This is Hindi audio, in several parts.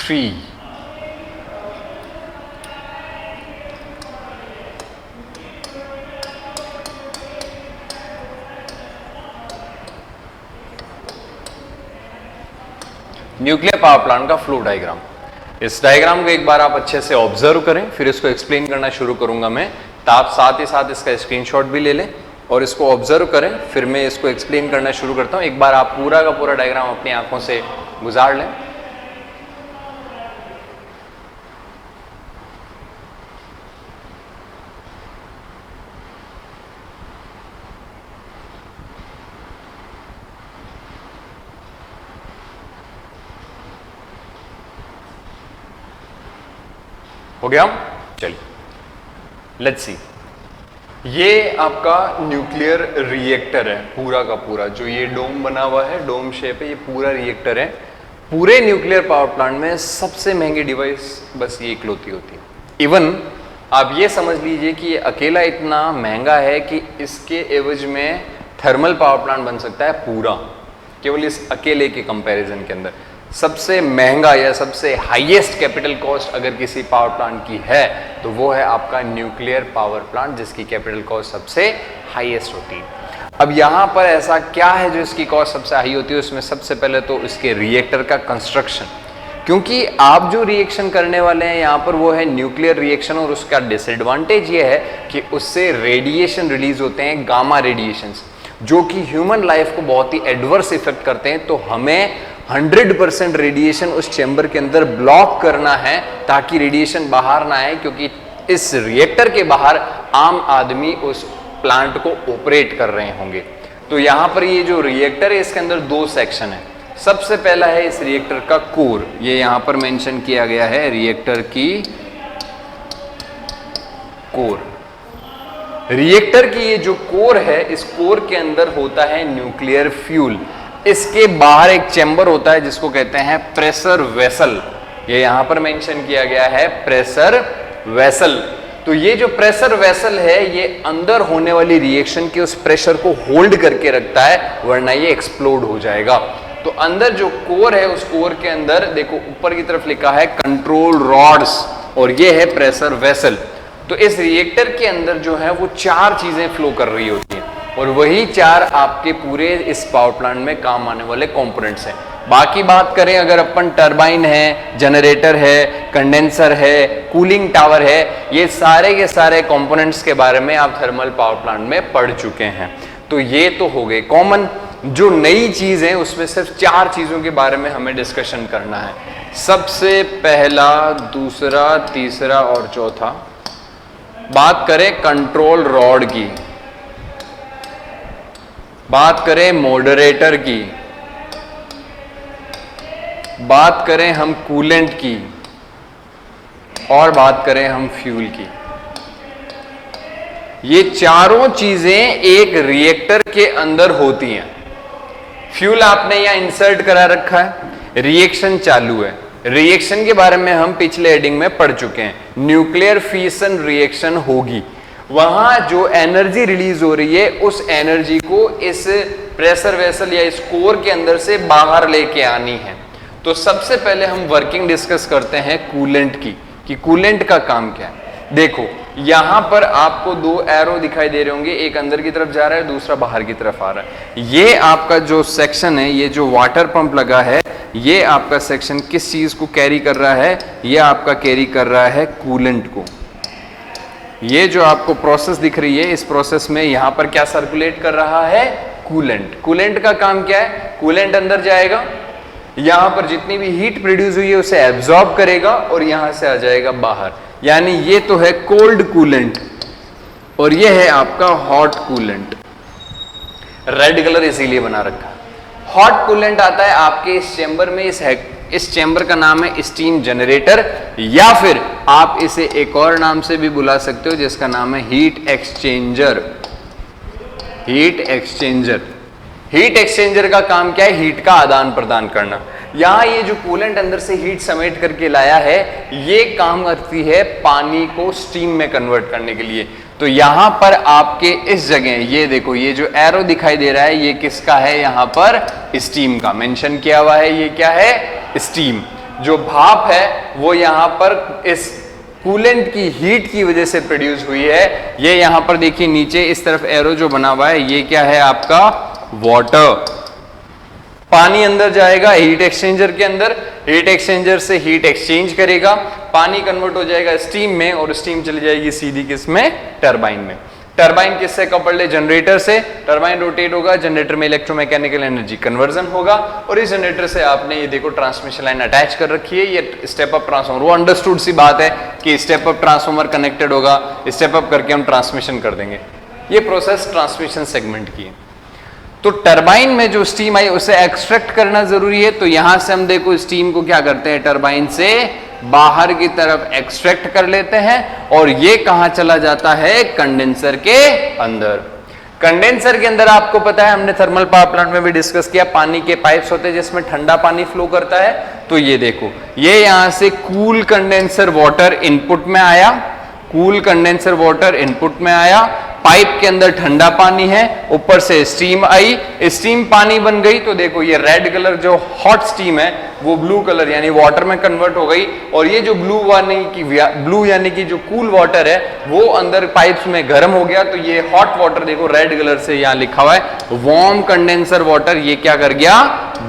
3। न्यूक्लियर पावर प्लांट का फ्लो डायग्राम। इस डायग्राम को एक बार आप अच्छे से ऑब्जर्व करें, फिर इसको एक्सप्लेन करना शुरू करूंगा मैं, तो आप साथ ही साथ इसका स्क्रीनशॉट भी ले लें और इसको ऑब्जर्व करें, फिर मैं इसको एक्सप्लेन करना शुरू करता हूं। एक बार आप पूरा का पूरा डायग्राम अपनी आंखों से गुजार लें। हो गया? चलिए लेट्स सी। ये आपका न्यूक्लियर रिएक्टर है पूरा का पूरा, जो ये डोम बना हुआ है, डोम शेप है, ये पूरा रिएक्टर है। पूरे न्यूक्लियर पावर प्लांट में सबसे महंगी डिवाइस बस ये इकलौती होती है। इवन आप ये समझ लीजिए कि ये अकेला इतना महंगा है कि इसके एवज में थर्मल पावर प्लांट बन सकता है पूरा, केवल इस अकेले के कंपैरिजन के अंदर। सबसे महंगा या सबसे हाईएस्ट कैपिटल कॉस्ट अगर किसी पावर प्लांट की है तो वो है आपका न्यूक्लियर पावर प्लांट, जिसकी कैपिटल कॉस्ट सबसे हाईएस्ट होती है। अब यहाँ पर ऐसा क्या है जो इसकी कॉस्ट सबसे हाई होती है? उसमें सबसे पहले तो इसके रिएक्टर का कंस्ट्रक्शन, क्योंकि आप जो रिएक्शन करने वाले हैं यहाँ पर वो है न्यूक्लियर रिएक्शन, और उसका डिसएडवांटेज ये है कि उससे रेडिएशन रिलीज होते हैं, गामा रेडिएशंस, जो कि ह्यूमन लाइफ को बहुत ही एडवर्स इफेक्ट करते हैं। तो हमें 100% रेडिएशन उस चेंबर के अंदर ब्लॉक करना है ताकि रेडिएशन बाहर ना आए, क्योंकि इस रिएक्टर के बाहर आम आदमी उस प्लांट को ऑपरेट कर रहे होंगे। तो यहां पर ये जो रिएक्टर है इसके अंदर दो सेक्शन है। सबसे पहला है इस रिएक्टर का कोर, ये यहां पर मेंशन किया गया है, रिएक्टर की कोर। रिएक्टर की ये जो कोर है, इस कोर के अंदर होता है न्यूक्लियर फ्यूल। इसके बाहर एक चेंबर होता है जिसको कहते हैं प्रेशर वेसल, ये यहां पर मेंशन किया गया है प्रेशर वेसल। तो ये जो प्रेशर वेसल है ये अंदर होने वाली रिएक्शन के उस प्रेशर को होल्ड करके रखता है, वरना ये एक्सप्लोड हो जाएगा। तो अंदर जो कोर है, उस कोर के अंदर देखो ऊपर की तरफ लिखा है कंट्रोल रॉड्स, और ये है प्रेशर वेसल। तो इस रिएक्टर के अंदर जो है वो चार चीजें फ्लो कर रही होती हैं, और वही चार आपके पूरे इस पावर प्लांट में काम आने वाले कंपोनेंट्स हैं। बाकी बात करें अगर अपन, टरबाइन है, जनरेटर है, कंडेंसर है, कूलिंग टावर है, ये सारे के सारे कंपोनेंट्स के बारे में आप थर्मल पावर प्लांट में पढ़ चुके हैं। तो ये तो हो गए कॉमन। जो नई चीज है उसमें सिर्फ चार चीजों के बारे में हमें डिस्कशन करना है। सबसे पहला, दूसरा, तीसरा और चौथा। बात करें कंट्रोल रॉड की, बात करें मॉडरेटर की, बात करें हम कूलेंट की, और बात करें हम फ्यूल की। ये चारों चीजें एक रिएक्टर के अंदर होती हैं। फ्यूल आपने यहां इंसर्ट करा रखा है, रिएक्शन चालू है। रिएक्शन के बारे में हम पिछले हेडिंग में पढ़ चुके हैं। न्यूक्लियर फिशन रिएक्शन होगी, वहां जो एनर्जी रिलीज हो रही है उस एनर्जी को इस प्रेशर वेसल या इस कोर के अंदर से बाहर लेके आनी है। तो सबसे पहले हम वर्किंग डिस्कस करते हैं कूलेंट की, कि कूलेंट का काम क्या है। देखो यहां पर आपको दो एरो दिखाई दे रहे होंगे, एक अंदर की तरफ जा रहा है, दूसरा बाहर की तरफ आ रहा है। ये आपका जो सेक्शन है, ये जो वाटर पंप लगा है, ये आपका सेक्शन किस चीज को कैरी कर रहा है? ये आपका कैरी कर रहा है कूलेंट को। ये जो आपको प्रोसेस दिख रही है, इस प्रोसेस में यहां पर क्या सर्कुलेट कर रहा है? कूलेंट। कूलेंट का काम क्या है? कूलेंट अंदर जाएगा, यहां पर जितनी भी हीट प्रोड्यूस हुई है उसे एब्जॉर्ब करेगा और यहां से आ जाएगा बाहर। यानी ये तो है कोल्ड कूलेंट, और ये है आपका हॉट कूलेंट। रेड कलर इसीलिए बना रखा। हॉट कूलेंट आता है आपके इस चेंबर में, इस चेंबर का नाम है स्टीम जनरेटर, या फिर आप इसे एक और नाम से भी बुला सकते हो जिसका नाम है heat exchanger. Heat exchanger. Heat exchanger का काम क्या है? हीट का आदान प्रदान करना। यहां ये जो कूलेंट अंदर से हीट समेट करके लाया है, ये काम करती है पानी को स्टीम में कन्वर्ट करने के लिए। तो यहां पर आपके इस जगह ये देखो, ये जो एरो दिखाई दे रहा है ये किसका है? यहां पर स्टीम का मेंशन किया हुआ है। ये क्या है? स्टीम। जो भाप है वो यहां पर इस कूलेंट की हीट की वजह से प्रोड्यूस हुई है। ये यहां पर देखिए नीचे इस तरफ एरो जो बना हुआ है, ये क्या है आपका वाटर। पानी अंदर जाएगा हीट एक्सचेंजर के अंदर, हीट एक्सचेंजर से हीट एक्सचेंज करेगा, पानी कन्वर्ट हो जाएगा स्टीम में और स्टीम चली जाएगी सीधी किसमें, टरबाइन में। टरबाइन किससे कपल्ड है, जनरेटर से। टरबाइन रोटेट होगा, जनरेटर में इलेक्ट्रोमैकेनिकल एनर्जी कन्वर्जन होगा और इस जनरेटर से आपने ये देखो ट्रांसमिशन लाइन अटैच कर रखी है, ये स्टेप अप ट्रांसफार्मर। वो अंडरस्टूड सी बात है कि स्टेप अप ट्रांसफार्मर कनेक्टेड होगा, स्टेप अप करके हम ट्रांसमिशन कर देंगे। ये प्रोसेस ट्रांसमिशन सेगमेंट की है। तो टरबाइन में जो स्टीम आई उसे एक्सट्रैक्ट करना जरूरी है, तो यहां से हम देखो स्टीम को क्या करते हैं, टरबाइन से बाहर की तरफ एक्सट्रैक्ट कर लेते हैं और ये कहां चला जाता है, कंडेंसर के अंदर। कंडेंसर के अंदर आपको पता है, हमने थर्मल पावर प्लांट में भी डिस्कस किया, पानी के पाइप्स होते हैं जिसमें ठंडा पानी फ्लो करता है। तो ये देखो, ये यहां से कूल कंडेंसर वाटर इनपुट में आया, कूल कंडेंसर वाटर इनपुट में आया, पाइप के अंदर ठंडा पानी है, ऊपर से स्टीम आई, स्टीम पानी बन गई। तो देखो ये रेड कलर जो हॉट स्टीम है वो ब्लू कलर यानी वाटर में कन्वर्ट हो गई और ये जो ब्लू यानी कि जो कूल वाटर है वो अंदर पाइप्स में गर्म हो गया। तो ये हॉट वाटर देखो रेड कलर से यहां लिखा हुआ है वार्म कंडेंसर वाटर, ये क्या कर गया,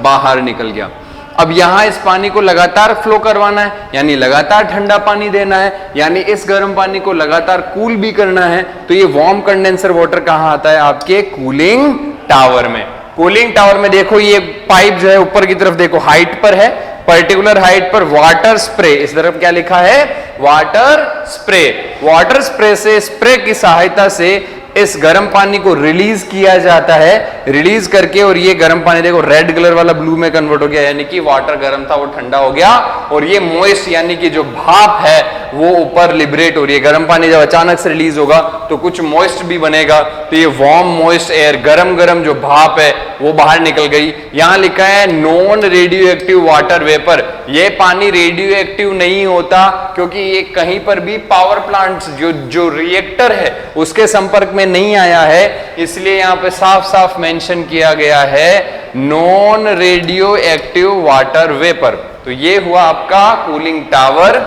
बाहर निकल गया। अब यहां इस पानी को लगातार फ्लो करवाना है, यानी लगातार ठंडा पानी देना है, यानी इस गर्म पानी को लगातार कूल भी करना है। तो ये वार्म कंडेंसर वाटर कहां आता है, आपके कूलिंग टावर में। कूलिंग टावर में देखो ये पाइप जो है ऊपर की तरफ देखो हाइट पर है, पर्टिकुलर हाइट पर वाटर स्प्रे, इस तरफ क्या लिखा है, वाटर स्प्रे। वाटर स्प्रे से, स्प्रे की सहायता से इस गर्म पानी को रिलीज किया जाता है, रिलीज करके, और ये गर्म पानी देखो रेड कलर वाला ब्लू में कन्वर्ट हो गया, यानी कि वाटर गर्म था वो ठंडा हो गया और ये मॉइस्ट यानी कि जो भाप है वो ऊपर लिबरेट हो रही है। गर्म पानी जब अचानक से रिलीज होगा तो कुछ मॉइस्ट भी बनेगा, तो ये वार्म मॉइस्ट एयर, गरम गरम जो भाप है वो बाहर निकल गई। यहां लिखा है non radio active water vapour, ये पानी रेडियो एक्टिव नहीं होता क्योंकि ये कहीं पर भी पावर प्लांट जो रिएक्टर है उसके संपर्क में नहीं आया है, इसलिए यहां पे साफ साफ मेंशन किया गया है non radio active water vapour. तो ये हुआ आपका कूलिंग टावर।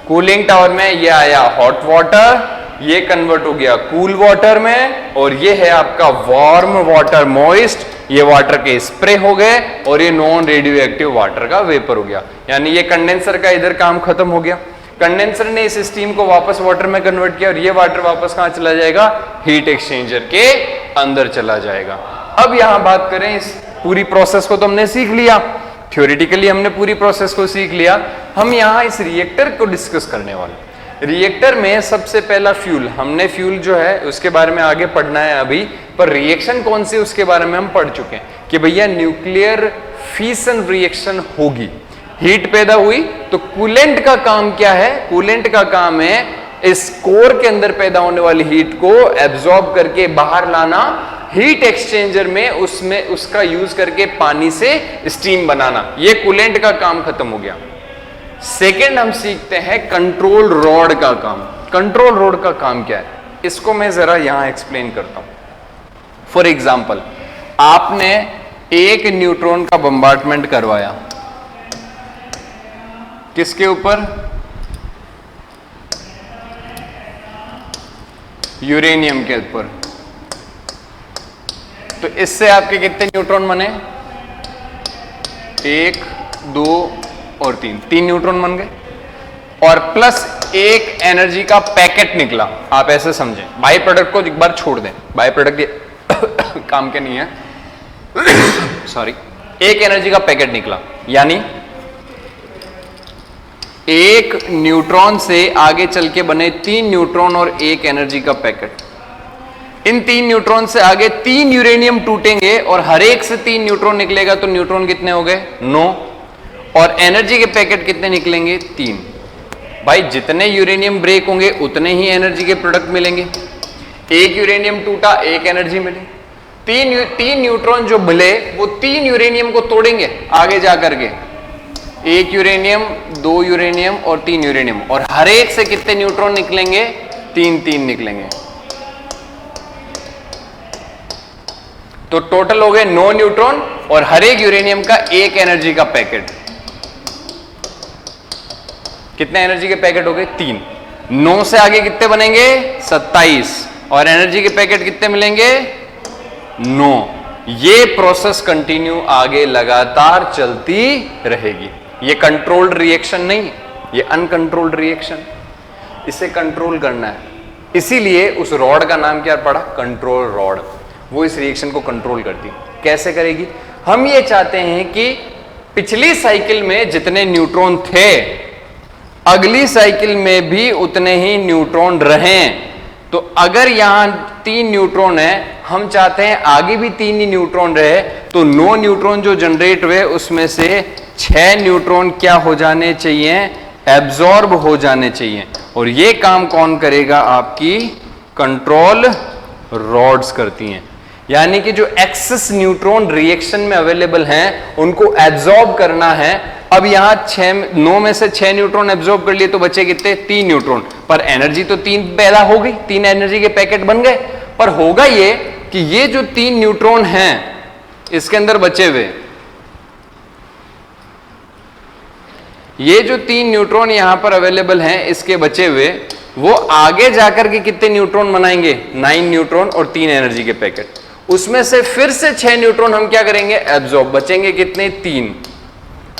कूलिंग टावर में ये आया हॉट वाटर, ये कन्वर्ट हो गया कूल वाटर में, और ये है आपका वार्म वाटर मॉइस्ट, ये वाटर के स्प्रे हो गए और ये नॉन रेडियो एक्टिव वाटर का वेपर हो गया। यानी ये कंडेंसर का इधर काम खत्म हो गया। कंडेंसर ने इस स्टीम को वापस वाटर में कन्वर्ट किया और ये वाटर वापस कहां चला जाएगा, हीट एक्सचेंजर के अंदर चला जाएगा। अब यहां बात करें, इस पूरी प्रोसेस को तो हमने सीख लिया, थ्योरेटिकली हमने पूरी प्रोसेस को सीख लिया। हम यहां इस रिएक्टर को डिस्कस करने वाले। रिएक्टर में सबसे पहला फ्यूल, हमने फ्यूल जो है उसके बारे में आगे पढ़ना है अभी, पर रिएक्शन कौन सी उसके बारे में हम पढ़ चुके हैं कि भैया न्यूक्लियर फिशन रिएक्शन होगी, हीट पैदा हुई। तो कूलेंट का काम क्या है, कूलेंट का काम है इस कोर के अंदर पैदा होने वाली हीट को एब्जॉर्ब करके बाहर लाना, हीट एक्सचेंजर में उसमें उसका यूज करके पानी से स्टीम बनाना। ये कूलेंट का काम खत्म हो गया। सेकंड हम सीखते हैं कंट्रोल रॉड का काम। कंट्रोल रॉड का काम क्या है, इसको मैं जरा यहां एक्सप्लेन करता हूं। फॉर एग्जाम्पल, आपने एक न्यूट्रॉन का बम्बार्टमेंट करवाया, किसके ऊपर, यूरेनियम के ऊपर। तो इससे आपके कितने न्यूट्रॉन बने, 1, 2 और 3, 3 न्यूट्रॉन बन गए और प्लस एक एनर्जी का पैकेट निकला। आप ऐसे समझें, बाई प्रोडक्ट को एक बार छोड़ दें, बाई प्रोडक्ट काम के नहीं है सॉरी, एक एनर्जी का पैकेट निकला, यानी एक न्यूट्रॉन से आगे चल के बने 3 न्यूट्रॉन और एक एनर्जी का पैकेट। इन 3 न्यूट्रॉन से आगे 3 यूरेनियम टूटेंगे और हर एक से 3 न्यूट्रॉन निकलेगा, तो न्यूट्रॉन कितने हो गए, 9, और एनर्जी के पैकेट कितने निकलेंगे, 3। भाई जितने यूरेनियम ब्रेक होंगे उतने ही एनर्जी के प्रोडक्ट मिलेंगे। एक यूरेनियम टूटा, एक एनर्जी मिली। 3 न्यूट्रॉन जो मिले वो 3 यूरेनियम को तोड़ेंगे आगे जाकर के, 1 यूरेनियम, 2 यूरेनियम और 3 यूरेनियम, और हर एक से कितने न्यूट्रॉन निकलेंगे, 3 निकलेंगे। तो टोटल हो गए 9 न्यूट्रॉन और हर एक यूरेनियम का एक एनर्जी का पैकेट। कितने एनर्जी के पैकेट हो गए? 3। 9 से आगे कितने बनेंगे? 27। और एनर्जी के पैकेट कितने मिलेंगे? 9। ये प्रोसेस कंटिन्यू आगे लगातार चलती रहेगी। ये कंट्रोल्ड रिएक्शन नहीं है, ये अनकंट्रोल्ड रिएक्शन। इसे कंट्रोल करना है, इसीलिए उस रॉड का नाम क्या पड़ा? Control rod. वो इस रिएक्शन को कंट्रोल करती है। कैसे करेगी? हम ये चाहते हैं कि पिछली साइकिल में जितने न्यूट्रॉन थे अगली साइकिल में भी उतने ही न्यूट्रॉन रहें। तो अगर यहां 3 न्यूट्रॉन है, हम चाहते हैं आगे भी 3 ही न्यूट्रॉन रहे, तो 9 न्यूट्रॉन जो जनरेट हुए उसमें से 6 न्यूट्रॉन क्या हो जाने चाहिए? एब्जॉर्ब हो जाने चाहिए। और ये काम कौन करेगा? आपकी कंट्रोल रॉड्स करती हैं। यानी कि जो एक्सेस न्यूट्रॉन रिएक्शन में अवेलेबल हैं उनको एब्जॉर्ब करना है। अब यहां 9 में से 6 न्यूट्रॉन एब्जॉर्ब कर लिए तो बचे कितने? 3 न्यूट्रॉन। पर एनर्जी तो 3 पैदा हो गई, 3 एनर्जी के पैकेट बन गए। पर होगा ये कि ये जो 3 न्यूट्रॉन हैं इसके अंदर बचे हुए, ये जो 3 न्यूट्रॉन यहां पर अवेलेबल हैं इसके बचे हुए, वो आगे जाकर के कितने न्यूट्रॉन बनाएंगे? 9 न्यूट्रॉन और 3 एनर्जी के पैकेट। उसमें से फिर से 6 न्यूट्रॉन हम क्या करेंगे? एब्जॉर्ब। बचेंगे कितने? 3।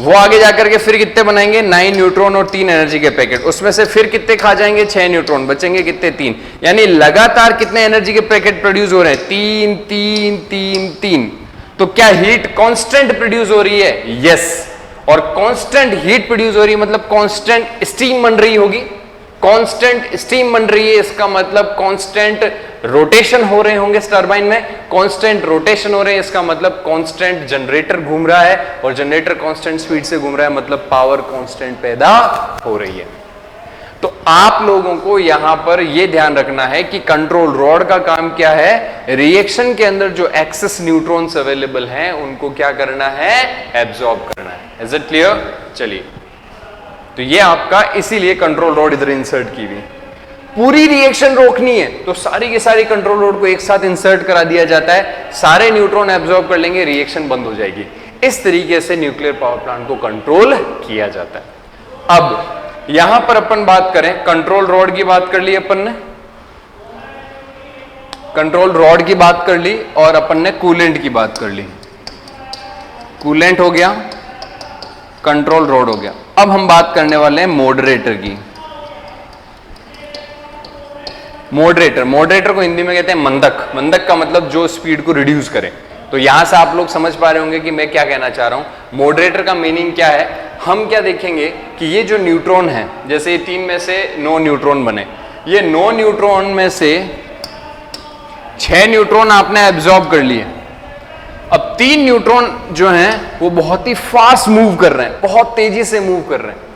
वो आगे जाकर के फिर कितने बनाएंगे? 9 न्यूट्रॉन और 3 एनर्जी के पैकेट। उसमें से फिर कितने खा जाएंगे? 6 न्यूट्रॉन। बचेंगे कितने? 3। यानी लगातार कितने एनर्जी के पैकेट प्रोड्यूस हो रहे हैं? 3 3 3 3। तो क्या हीट कांस्टेंट प्रोड्यूस हो रही है? यस। और कांस्टेंट हीट प्रोड्यूस हो रही है मतलब कांस्टेंट स्टीम बन रही होगी। कांस्टेंट स्टीम बन रही है इसका मतलब कांस्टेंट रोटेशन हो रहे होंगे इस टरबाइन में। कांस्टेंट रोटेशन हो रहे हैं इसका मतलब कांस्टेंट जनरेटर घूम रहा है, और जनरेटर कांस्टेंट स्पीड से घूम रहा है मतलब पावर कांस्टेंट पैदा हो रही है। तो आप लोगों को यहां पर यह ध्यान रखना है कि कंट्रोल रॉड का काम क्या है? रिएक्शन के अंदर जो एक्सेस न्यूट्रॉन्स अवेलेबल हैं उनको क्या करना है? एब्जॉर्ब करना है। Is it clear? चलिए, तो ये आपका इसीलिए कंट्रोल रॉड इधर इंसर्ट की हुई। पूरी रिएक्शन रोकनी है तो सारी की सारी कंट्रोल रॉड को एक साथ इंसर्ट करा दिया जाता है, सारे न्यूट्रॉन एब्जॉर्ब कर लेंगे, रिएक्शन बंद हो जाएगी। इस तरीके से न्यूक्लियर पावर प्लांट को कंट्रोल किया जाता है। अब यहां पर अपन बात करें, कंट्रोल रॉड की बात कर ली अपन ने, कंट्रोल रॉड की बात कर ली, और अपन ने कूलेंट की बात कर ली। कूलेंट हो गया, कंट्रोल रॉड हो गया। अब हम बात करने वाले हैं मॉडरेटर की। मॉडरेटर को हिंदी में कहते हैं मंदक। मंदक का मतलब जो स्पीड को रिड्यूस करे। तो यहां से आप लोग समझ पा रहे होंगे कि मैं क्या कहना चाह रहा हूं। मॉडरेटर का मीनिंग क्या है? हम क्या देखेंगे कि ये जो न्यूट्रॉन है, जैसे ये 3 में से 9 न्यूट्रॉन बने, ये 9 न्यूट्रॉन में से 6 न्यूट्रॉन आपने एब्जॉर्ब कर लिए। अब 3 न्यूट्रॉन जो हैं वो बहुत ही फास्ट मूव कर रहे हैं, बहुत तेजी से मूव कर रहे हैं।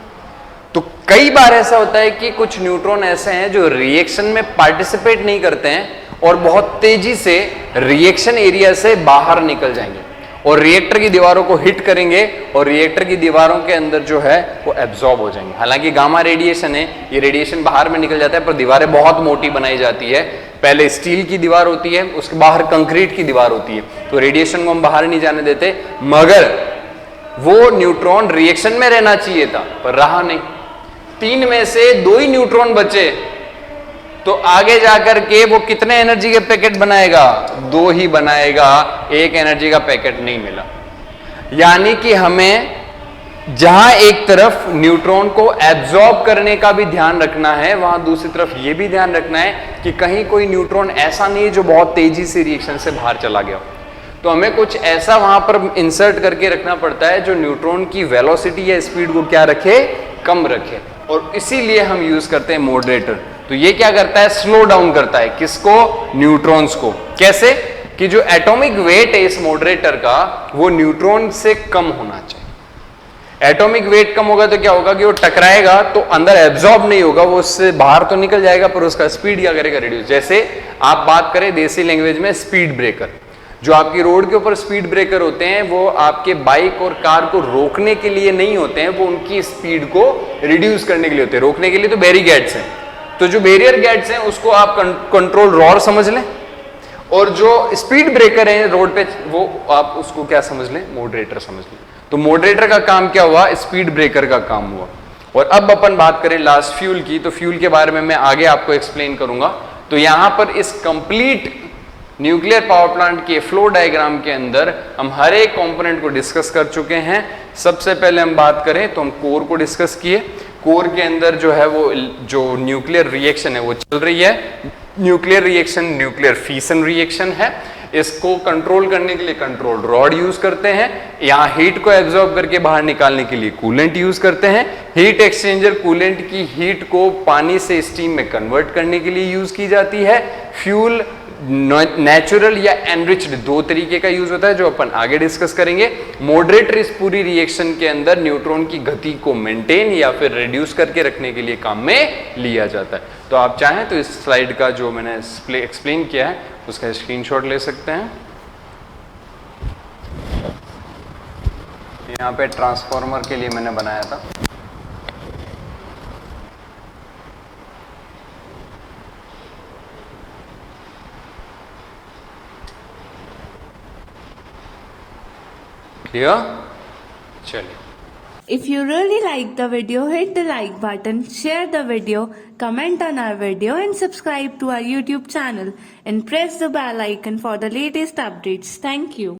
तो कई बार ऐसा होता है कि कुछ न्यूट्रॉन ऐसे हैं जो रिएक्शन में पार्टिसिपेट नहीं करते हैं और बहुत तेजी से रिएक्शन एरिया से बाहर निकल जाएंगे और रिएक्टर की दीवारों को हिट करेंगे और रिएक्टर की दीवारों के अंदर जो है वो एब्जॉर्ब हो जाएंगे। हालांकि गामा रेडिएशन है, ये रेडिएशन बाहर में निकल जाता है, पर दीवारें बहुत मोटी बनाई जाती है। पहले स्टील की दीवार होती है, उसके बाहर कंक्रीट की दीवार होती है, तो रेडिएशन को हम बाहर नहीं जाने देते। मगर वो न्यूट्रॉन रिएक्शन में रहना चाहिए था पर रहा नहीं। 3 में से 2 ही न्यूट्रॉन बचे, तो आगे जाकर के वो कितने एनर्जी के पैकेट बनाएगा? 2 ही बनाएगा, 1 एनर्जी का पैकेट नहीं मिला। यानी कि हमें जहां एक तरफ न्यूट्रॉन को एब्जॉर्ब करने का भी ध्यान रखना है, वहां दूसरी तरफ यह भी ध्यान रखना है कि कहीं कोई न्यूट्रॉन ऐसा नहीं है जो बहुत तेजी से रिएक्शन से बाहर चला गया। तो हमें कुछ ऐसा वहां पर इंसर्ट करके रखना पड़ता है जो न्यूट्रॉन की वेलोसिटी या स्पीड को क्या रखे? कम रखे। और इसीलिए हम यूज करते हैं मॉडरेटर। तो ये क्या करता है? स्लो डाउन करता है। किसको? न्यूट्रॉन्स को। कैसे? कि जो एटॉमिक वेट है इस मॉडरेटर का वो न्यूट्रॉन से कम होना चाहिए। एटॉमिक वेट कम होगा तो क्या होगा कि वो टकराएगा तो अंदर एब्जॉर्ब नहीं होगा, वो उससे बाहर तो निकल जाएगा पर उसका स्पीड क्या करेगा? रिड्यूस। जैसे आप बात करें देसी लैंग्वेज में स्पीड ब्रेकर, जो आपकी रोड के ऊपर स्पीड ब्रेकर होते हैं वो आपके बाइक और कार को रोकने के लिए नहीं होते हैं, वो उनकी स्पीड को रिड्यूस करने के लिए होते हैं। रोकने के लिए तो बैरिकेड्स हैं, तो जो बैरियर गेट्स हैं उसको आप कंट्रोल रॉड समझ लें, और जो स्पीड ब्रेकर है रोड पे वो आप उसको क्या समझ लें? मॉडरेटर समझ लें। तो मॉडरेटर का काम क्या हुआ? स्पीड ब्रेकर का काम हुआ। और अब अपन बात करें लास्ट फ्यूल की, तो फ्यूल के बारे में मैं आगे आपको एक्सप्लेन करूंगा। तो यहां पर इस कंप्लीट न्यूक्लियर पावर प्लांट के फ्लो डायग्राम के अंदर हम हर एक कंपोनेंट को डिस्कस कर चुके हैं। सबसे पहले हम बात करें तो हम कोर को डिस्कस किए। कोर के अंदर जो है वो जो न्यूक्लियर रिएक्शन है वो चल रही है। Nuclear reaction nuclear fission reaction है। इसको कंट्रोल करने के लिए कंट्रोल रॉड यूज करते हैं। यहाँ हीट को एब्जॉर्ब करके बाहर निकालने के लिए कूलेंट यूज करते हैं। हीट एक्सचेंजर कूलेंट की हीट को पानी से स्टीम में कन्वर्ट करने के लिए यूज की जाती है। फ्यूल नेचुरल या एनरिच्ड दो तरीके का यूज होता है जो अपन आगे डिस्कस करेंगे। मॉडरेटर इस पूरी रिएक्शन के अंदर न्यूट्रॉन की गति को मेंटेन या फिर रिड्यूस करके रखने के लिए काम में लिया जाता है। तो आप चाहें तो इस स्लाइड का जो मैंने एक्सप्लेन किया है उसका स्क्रीनशॉट ले सकते हैं। यहाँ पे ट्रांसफार्मर के लिए मैंने बनाया था। क्लियर? चलिए। If you really like the video, hit the like button, share the video, comment on our video and subscribe to our YouTube channel and press the bell icon for the latest updates. Thank you.